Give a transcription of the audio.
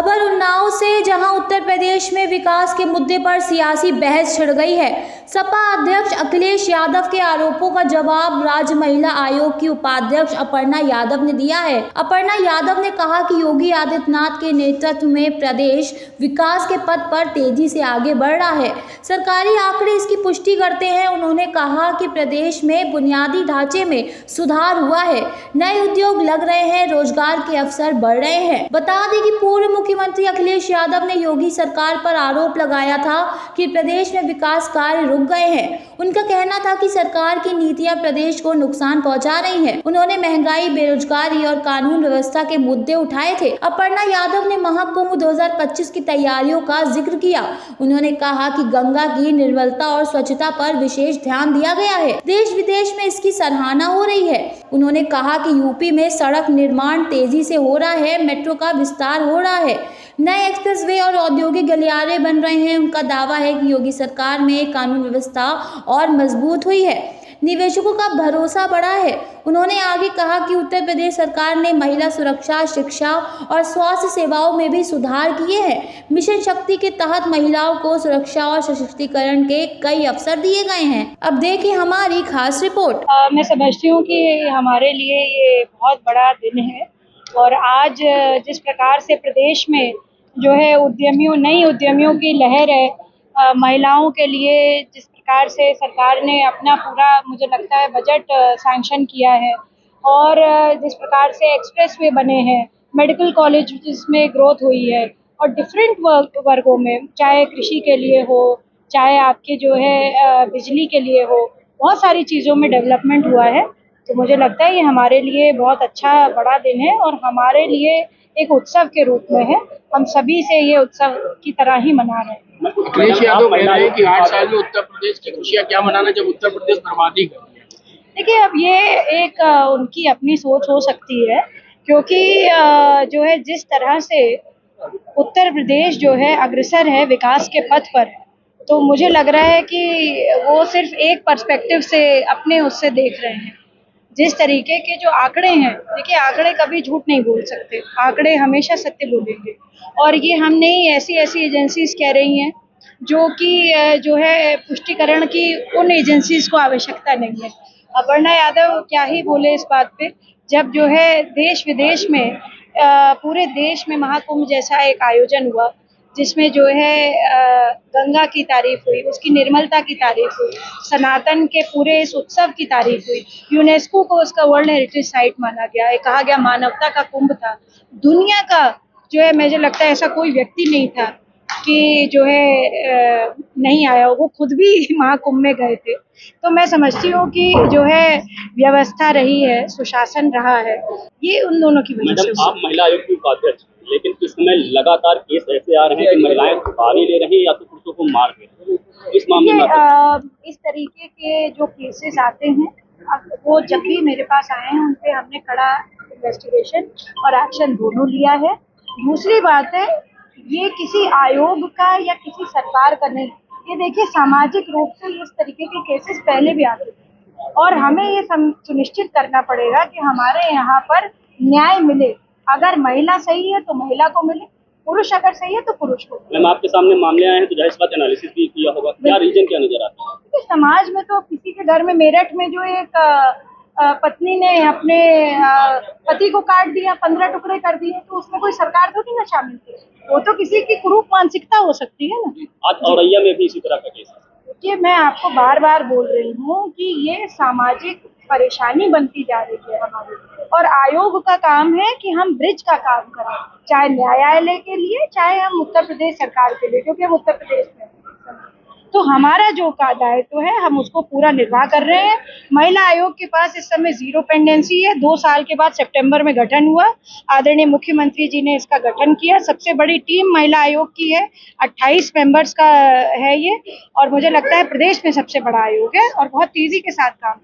खबर उन्नाव से, जहां उत्तर प्रदेश में विकास के मुद्दे पर सियासी बहस छिड़ गई है। सपा अध्यक्ष अखिलेश यादव के आरोपों का जवाब राज्य महिला आयोग की उपाध्यक्ष अपर्णा यादव ने दिया है। अपर्णा यादव ने कहा कि योगी आदित्यनाथ के नेतृत्व में प्रदेश विकास के पथ पर तेजी से आगे बढ़ रहा है। सरकारी आंकड़े इसकी पुष्टि करते हैं। उन्होंने कहा कि प्रदेश में बुनियादी ढांचे में सुधार हुआ है, नए उद्योग लग रहे हैं, रोजगार के अवसर बढ़ रहे हैं। बता दें कि पूर्व मुख्यमंत्री अखिलेश यादव ने योगी सरकार पर आरोप लगाया था कि प्रदेश में विकास कार्य रुक गए हैं। उनका कहना था कि सरकार की नीतियां प्रदेश को नुकसान पहुंचा रही हैं। उन्होंने महंगाई, बेरोजगारी और कानून व्यवस्था के मुद्दे उठाए थे। अपर्णा यादव ने महाकुंभ 2025 की तैयारियों का जिक्र किया। उन्होंने कहा कि गंगा की निर्मलता और स्वच्छता पर विशेष ध्यान दिया गया है। देश विदेश में इसकी सराहना हो रही है। उन्होंने कहा कि यूपी में सड़क निर्माण तेजी से हो रहा है, मेट्रो का विस्तार हो रहा है, नए एक्सप्रेसवे और औद्योगिक गलियारे बन रहे हैं। उनका दावा है कि योगी सरकार में कानून व्यवस्था और मजबूत हुई है, निवेशकों का भरोसा बढ़ा है। उन्होंने आगे कहा कि उत्तर प्रदेश सरकार ने महिला सुरक्षा, शिक्षा और स्वास्थ्य सेवाओं में भी सुधार किए हैं। मिशन शक्ति के तहत महिलाओं को सुरक्षा और सशक्तिकरण के कई अवसर दिए गए हैं। अब देखिए हमारी खास रिपोर्ट। मैं समझती हूँ कि हमारे लिए ये बहुत बड़ा दिन है और आज जिस प्रकार से प्रदेश में जो है नई उद्यमियों की लहर है, महिलाओं के लिए जिस प्रकार से सरकार ने अपना पूरा, मुझे लगता है, बजट सैंक्शन किया है और जिस प्रकार से एक्सप्रेसवे बने हैं, मेडिकल कॉलेज जिसमें ग्रोथ हुई है और डिफरेंट वर्गों में, चाहे कृषि के लिए हो, चाहे आपके जो है बिजली के लिए हो, बहुत सारी चीज़ों में डेवलपमेंट हुआ है। तो मुझे लगता है ये हमारे लिए बहुत अच्छा बड़ा दिन है और हमारे लिए एक उत्सव के रूप में है। हम सभी से ये उत्सव की तरह ही मना रहे हैं। अखिलेश यादव कह रहे हैं कि 8 साल में उत्तर प्रदेश की खुशियां क्या मनाना जब उत्तर प्रदेश बर्बादी कर रही है। देखिए, अब ये एक उनकी अपनी सोच हो सकती है, क्योंकि जो है जिस तरह से उत्तर प्रदेश जो है अग्रसर है, विकास के पथ पर है, तो मुझे लग रहा है कि वो सिर्फ एक पर्सपेक्टिव से अपने उससे देख रहे हैं। जिस तरीके के जो आंकड़े हैं, देखिए आंकड़े कभी झूठ नहीं बोल सकते, आंकड़े हमेशा सत्य बोलेंगे और ये हम नहीं, ऐसी एजेंसीज कह रही हैं जो कि जो है पुष्टिकरण की उन एजेंसीज को आवश्यकता नहीं है। अपर्णा यादव क्या ही बोले इस बात पे, जब जो है देश विदेश में पूरे देश में महाकुंभ जैसा एक आयोजन हुआ जिसमें जो है गंगा की तारीफ हुई, उसकी निर्मलता की तारीफ हुई, सनातन के पूरे इस उत्सव की तारीफ हुई, यूनेस्को को उसका वर्ल्ड हेरिटेज साइट माना गया है, कहा गया मानवता का कुंभ था। दुनिया का जो है, मुझे लगता है ऐसा कोई व्यक्ति नहीं था कि जो है नहीं आया, वो खुद भी महाकुंभ में गए थे। तो मैं समझती हूँ कि जो है व्यवस्था रही है, सुशासन रहा है, ये उन दोनों की वजह से। आप महिला आयोग की उपाध्यक्ष, लेकिन इस समय लगातार केस ऐसे आ रहे हैं कि महिलाएं सुपारी ले रही हैं या तो पुरुषों को मार रही हैं। इस मामले में इस तरीके के जो केसेस आते हैं, वो जब भी मेरे पास आए हैं, उन पे हमने कड़ा इन्वेस्टिगेशन और एक्शन दोनों लिया है। दूसरी बात है, ये किसी आयोग का या किसी सरकार का नहीं, ये देखिए सामाजिक रूप से इस तरीके के केसेस पहले भी आते थे और हमें ये सुनिश्चित करना पड़ेगा कि हमारे यहाँ पर न्याय मिले। अगर महिला सही है तो महिला को मिले, पुरुष अगर सही है तो पुरुष को। मैम, आपके सामने मामले आए हैं तो जाहिर सी बात एनालिसिस भी किया होगा, क्या रीजन क्या नजर आता है? समाज में तो किसी के घर में, मेरठ में जो एक पत्नी ने अपने पति को काट दिया, 15 टुकड़े कर दिए, तो उसमें कोई सरकार थोड़ी ना शामिल थी, वो तो किसी की कुरूप मानसिकता हो सकती है ना। आज औरैया में भी इसी तरह का केस है। देखिए, मैं आपको बार बार बोल रही हूँ कि ये सामाजिक परेशानी बनती जा रही है हमारी, और आयोग का काम है कि हम ब्रिज का काम करें, चाहे न्यायालय के लिए, चाहे हम उत्तर प्रदेश सरकार के लिए, क्योंकि हम उत्तर प्रदेश में हैं। तो हमारा जो का दायित्व है, हम उसको पूरा निर्वाह कर रहे हैं। महिला आयोग के पास इस समय 0 पेंडेंसी है। 2 साल के बाद सितंबर में गठन हुआ, आदरणीय मुख्यमंत्री जी ने इसका गठन किया। सबसे बड़ी टीम महिला आयोग की है, 28 मेंबर्स का है ये, और मुझे लगता है प्रदेश में सबसे बड़ा आयोग है और बहुत तेजी के साथ काम